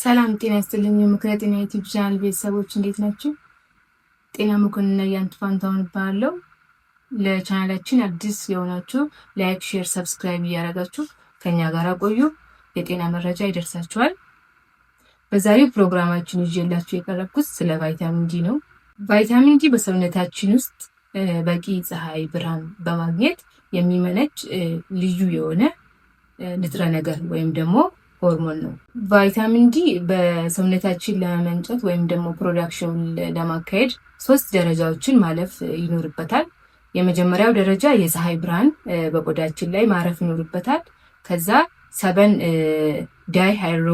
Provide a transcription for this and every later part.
ሰላም ጤና ይስጥልኝ። የምክረ ጤና ዩቲዩብ ቻናል ቤተሰቦች እንዴት ናችሁ? ጤና መኮንን ያንቱ ፋንታውን እባላለሁ። ለቻናላችን አዲስ የሆናችሁ ላይክ፣ ሼር፣ ሰብስክራይብ እያደረጋችሁ ከኛ ጋር ቆዩ። የጤና መረጃ ይደርሳችኋል። በዛሬው ፕሮግራማችን ይዤላችሁ የቀረብኩት ስለ ቫይታሚን ዲ ነው። ቫይታሚን ዲ በሰውነታችን ውስጥ በቂ ፀሐይ ብርሃን በማግኘት የሚመነጭ ልዩ የሆነ ንጥረ ነገር ወይም ደግሞ ሆርሞን ነው። ቫይታሚን ዲ በሰውነታችን ለመመንጨት ወይም ደግሞ ፕሮዳክሽን ለማካሄድ 3 ደረጃዎችን ማለፍ ይኖርበታል። የመጀመሪያው ደረጃ የፀሐይ ብርሃን በቆዳችን ላይ ማረፍ ይኖርበታል። ከዛ 7 ዳይ ሃይድሮ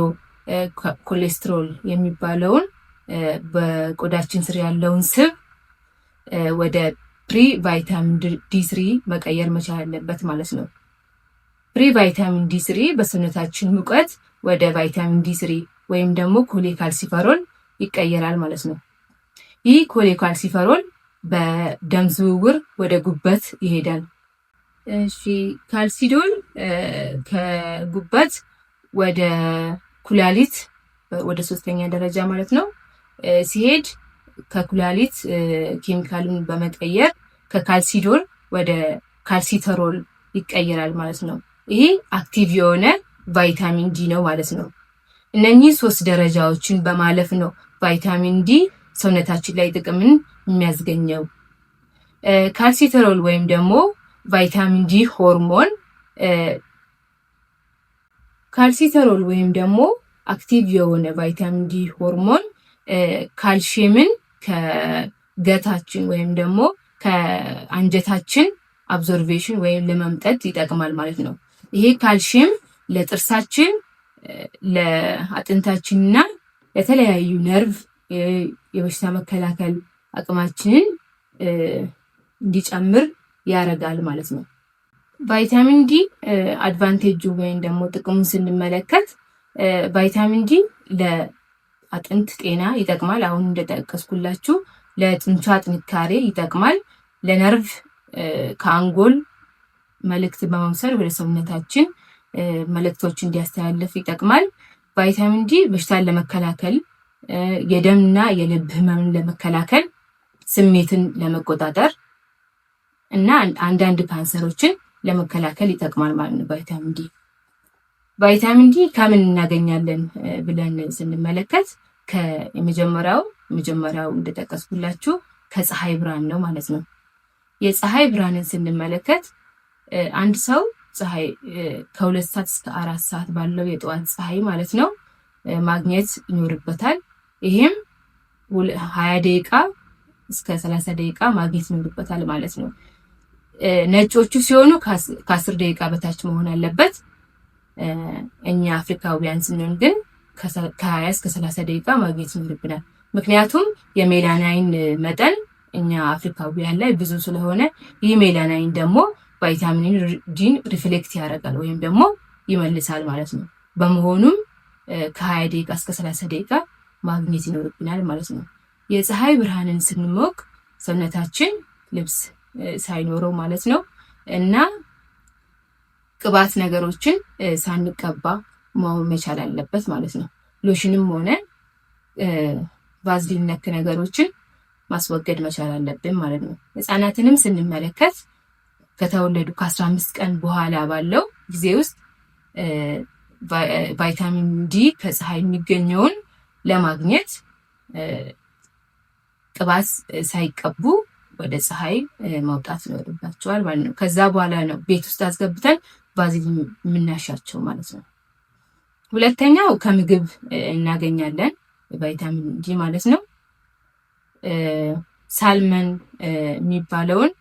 ኮሌስትሮል የሚባለውን በቆዳችን ስር ያለውን ስብ ወደ ፕሪ ቫይታሚን ዲ3 መቀየር መቻል አለበት ማለት ነው። ፕሪ ቫይታሚን ዲ3 በሰውነታችን ሙቀት ወደ ቫይታሚን ዲ3 ወይም ደግሞ ኮሌካልሲፈሮል ይቀየራል ማለት ነው። ይህ ኮሌካልሲፈሮል በደም ዝውውር ወደ ጉበት ይሄዳል። እሺ፣ ካልሲዶል ከጉበት ወደ ኩላሊት ወደ 3ኛ ደረጃ ማለት ነው ሲሄድ ከኩላሊት ኬሚካሉን በመቀየር ከካልሲዶል ወደ ካልሲተሮል ይቀየራል ማለት ነው። ይሄ አክቲቭ የሆነ ቫይታሚን ዲ ነው ማለት ነው። እነኚህ 3 ደረጃዎችን በማለፍ ነው ቫይታሚን ዲ ሰውነታችን ላይ ጥቅምን የሚያስገኘው። ካልሲተሮል ወይም ደግሞ ቫይታሚን ዲ ሆርሞን ካልሲተሮል ወይም ደግሞ አክቲቭ የሆነ ቫይታሚን ዲ ሆርሞን ካልሽየምን ከገታችን ወይም ደግሞ ከአንጀታችን አብዞርቬሽን ወይም ለመምጠጥ ይጠቅማል ማለት ነው። ይሄ ካልሽየም ለጥርሳችን፣ ለአጥንታችንና ለተለያዩ ነርቭ የበሽታ መከላከል አቅማችንን እንዲጨምር ያደርጋል ማለት ነው። ቫይታሚን ዲ አድቫንቴጁ ወይም ደግሞ ጥቅሙን ስንመለከት ቫይታሚን ዲ ለአጥንት ጤና ይጠቅማል። አሁን እንደጠቀስኩላችሁ ለጡንቻ ጥንካሬ ይጠቅማል። ለነርቭ ከአንጎል መልእክት በመውሰድ ወደ ሰውነታችን መልእክቶች እንዲያስተላልፍ ይጠቅማል። ቫይታሚን ዲ በሽታን ለመከላከል፣ የደምና የልብ ህመምን ለመከላከል፣ ስሜትን ለመቆጣጠር እና አንዳንድ ካንሰሮችን ለመከላከል ይጠቅማል ማለት ነው። ቫይታሚን ዲ ከምን እናገኛለን ብለን ስንመለከት የመጀመሪያው እንደጠቀስኩላችሁ ከፀሐይ ብርሃን ነው ማለት ነው። የፀሐይ ብርሃንን ስንመለከት አንድ ሰው ፀሐይ ከ2 ሰዓት እስከ 4 ሰዓት ባለው የጠዋት ፀሐይ ማለት ነው ማግኘት ይኖርበታል። ይሄም 20 ደቂቃ እስከ 30 ደቂቃ ማግኘት ይኖርበታል ማለት ነው። ነጮቹ ሲሆኑ ከ10 ደቂቃ በታች መሆን አለበት። እኛ አፍሪካውያን ስንሆን ግን ከ20 እስከ 30 ደቂቃ ማግኘት ይኖርብናል። ምክንያቱም የሜላናይን መጠን እኛ አፍሪካውያን ላይ ብዙ ስለሆነ ይህ ሜላናይን ደግሞ ቫይታሚን ዲን ሪፍሌክት ያደርጋል ወይም ደግሞ ይመልሳል ማለት ነው። በመሆኑም ከ20 ደቂቃ እስከ 30 ደቂቃ ማግኘት ይኖርብናል ማለት ነው። የፀሐይ ብርሃንን ስንሞቅ ሰውነታችን ልብስ ሳይኖረው ማለት ነው እና ቅባት ነገሮችን ሳንቀባ መሆን መቻል አለበት ማለት ነው። ሎሽንም ሆነ ቫዝሊን ነክ ነገሮችን ማስወገድ መቻል አለብን ማለት ነው። ህፃናትንም ስንመለከት ከተወለዱ ከ15 ቀን በኋላ ባለው ጊዜ ውስጥ ቫይታሚን ዲ ከፀሐይ የሚገኘውን ለማግኘት ቅባት ሳይቀቡ ወደ ፀሐይ ማውጣት ይኖርባቸዋል ማለት ነው። ከዛ በኋላ ነው ቤት ውስጥ አስገብተን ቫዝሊን የምናሻቸው ማለት ነው። ሁለተኛው ከምግብ እናገኛለን ቫይታሚን ዲ ማለት ነው። ሳልመን የሚባለውን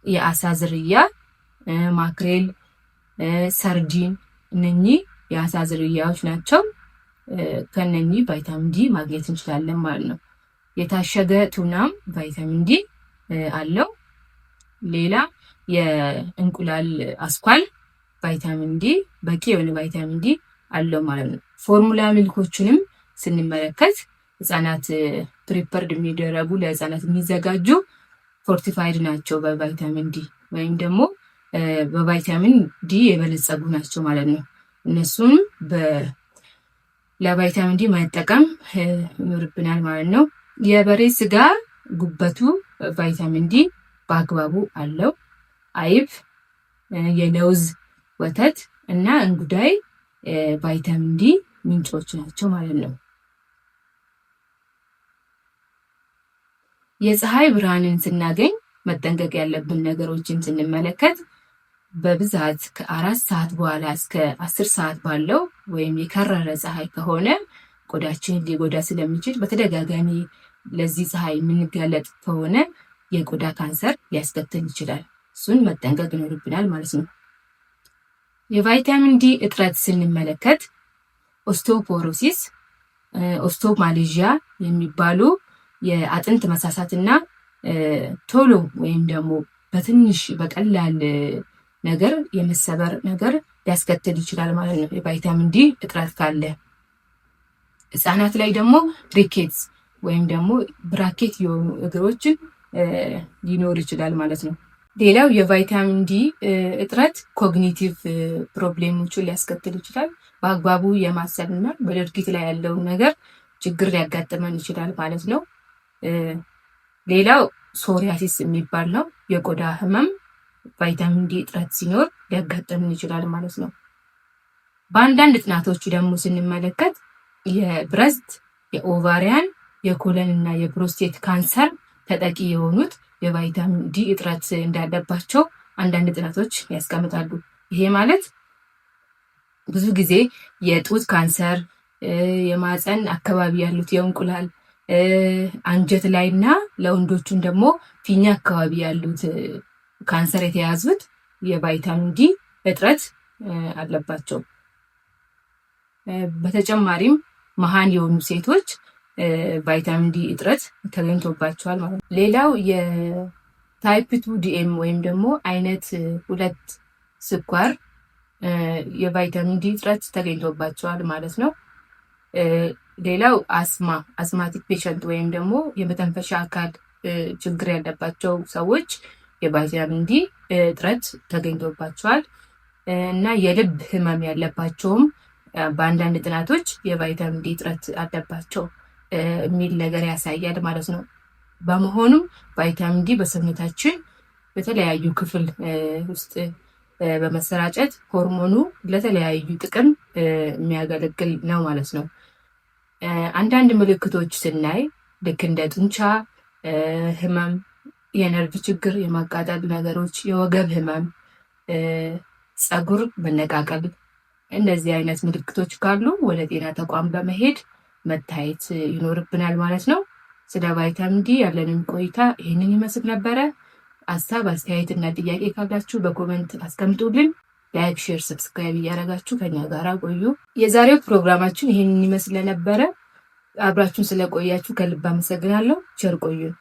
የአሳ ዝርያ፣ ማክሬል፣ ሰርዲን እነኚህ የአሳ ዝርያዎች ናቸው። ከነኚህ ቫይታሚን ዲ ማግኘት እንችላለን ማለት ነው። የታሸገ ቱናም ቫይታሚን ዲ አለው። ሌላ የእንቁላል አስኳል ቫይታሚን ዲ በቂ የሆነ ቫይታሚን ዲ አለው ማለት ነው። ፎርሙላ ሚልኮችንም ስንመለከት ህፃናት ፕሪፐርድ የሚደረጉ ለህፃናት የሚዘጋጁ ፎርቲፋይድ ናቸው በቫይታሚን ዲ ወይም ደግሞ በቫይታሚን ዲ የበለጸጉ ናቸው ማለት ነው። እነሱም ለቫይታሚን ዲ መጠቀም ይኖርብናል ማለት ነው። የበሬ ስጋ ጉበቱ ቫይታሚን ዲ በአግባቡ አለው። አይብ፣ የለውዝ ወተት እና እንጉዳይ ቫይታሚን ዲ ምንጮች ናቸው ማለት ነው። የፀሐይ ብርሃንን ስናገኝ መጠንቀቅ ያለብን ነገሮችን ስንመለከት በብዛት ከ4 ሰዓት በኋላ እስከ 10 ሰዓት ባለው ወይም የከረረ ፀሐይ ከሆነ ቆዳችንን ሊጎዳ ስለሚችል በተደጋጋሚ ለዚህ ፀሐይ የምንጋለጥ ከሆነ የቆዳ ካንሰር ሊያስከትል ይችላል። እሱን መጠንቀቅ ይኖርብናል ማለት ነው። የቫይታሚን ዲ እጥረት ስንመለከት ኦስቲዮፖሮሲስ፣ ኦስቲዮማሌዥያ የሚባሉ የአጥንት መሳሳትና ቶሎ ወይም ደግሞ በትንሽ በቀላል ነገር የመሰበር ነገር ሊያስከትል ይችላል ማለት ነው የቫይታሚን ዲ እጥረት ካለ። ህጻናት ላይ ደግሞ ሪኬትስ ወይም ደግሞ ብራኬት የሆኑ እግሮችን ሊኖር ይችላል ማለት ነው። ሌላው የቫይታሚን ዲ እጥረት ኮግኒቲቭ ፕሮብሌሞችን ሊያስከትል ይችላል። በአግባቡ የማሰብና በድርጊት ላይ ያለውን ነገር ችግር ሊያጋጥመን ይችላል ማለት ነው። ሌላው ሶሪያሲስ የሚባል ነው። የቆዳ ህመም ቫይታሚን ዲ እጥረት ሲኖር ሊያጋጥመን ይችላል ማለት ነው። በአንዳንድ ጥናቶች ደግሞ ስንመለከት የብረስት፣ የኦቫሪያን፣ የኮለን እና የፕሮስቴት ካንሰር ተጠቂ የሆኑት የቫይታሚን ዲ እጥረት እንዳለባቸው አንዳንድ ጥናቶች ያስቀምጣሉ። ይሄ ማለት ብዙ ጊዜ የጡት ካንሰር፣ የማህፀን አካባቢ ያሉት የእንቁላል አንጀት ላይ እና ለወንዶቹን ደግሞ ፊኛ አካባቢ ያሉት ካንሰር የተያዙት የቫይታሚን ዲ እጥረት አለባቸው። በተጨማሪም መሃን የሆኑ ሴቶች ቫይታሚን ዲ እጥረት ተገኝቶባቸዋል ማለት ነው። ሌላው የታይፕ 2 ዲኤም ወይም ደግሞ አይነት 2 ስኳር የቫይታሚን ዲ እጥረት ተገኝቶባቸዋል ማለት ነው። ሌላው አስማቲክ ፔሸንት ወይም ደግሞ የመተንፈሻ አካል ችግር ያለባቸው ሰዎች የቫይታሚን ዲ እጥረት ተገኝቶባቸዋል እና የልብ ህመም ያለባቸውም በአንዳንድ ጥናቶች የቫይታሚን ዲ እጥረት አለባቸው የሚል ነገር ያሳያል ማለት ነው። በመሆኑም ቫይታሚን ዲ በሰውነታችን በተለያዩ ክፍል ውስጥ በመሰራጨት ሆርሞኑ ለተለያዩ ጥቅም የሚያገለግል ነው ማለት ነው። አንዳንድ ምልክቶች ስናይ ልክ እንደ ጡንቻ ህመም፣ የነርቭ ችግር፣ የማቃጠል ነገሮች፣ የወገብ ህመም፣ ፀጉር መነቃቀል፣ እንደዚህ አይነት ምልክቶች ካሉ ወደ ጤና ተቋም በመሄድ መታየት ይኖርብናል ማለት ነው። ስለ ቫይታሚን ዲ ያለንን ቆይታ ይህንን ይመስል ነበረ። ሀሳብ አስተያየት እና ጥያቄ ካላችሁ በኮመንት አስቀምጡልን። ላይክ፣ ሼር፣ ሰብስክራይብ እያደረጋችሁ ከኛ ጋር ቆዩ። የዛሬው ፕሮግራማችን ይህንን ይመስል ነበረ። አብራችሁን ስለቆያችሁ ከልብ አመሰግናለሁ። ቸር ቆዩን።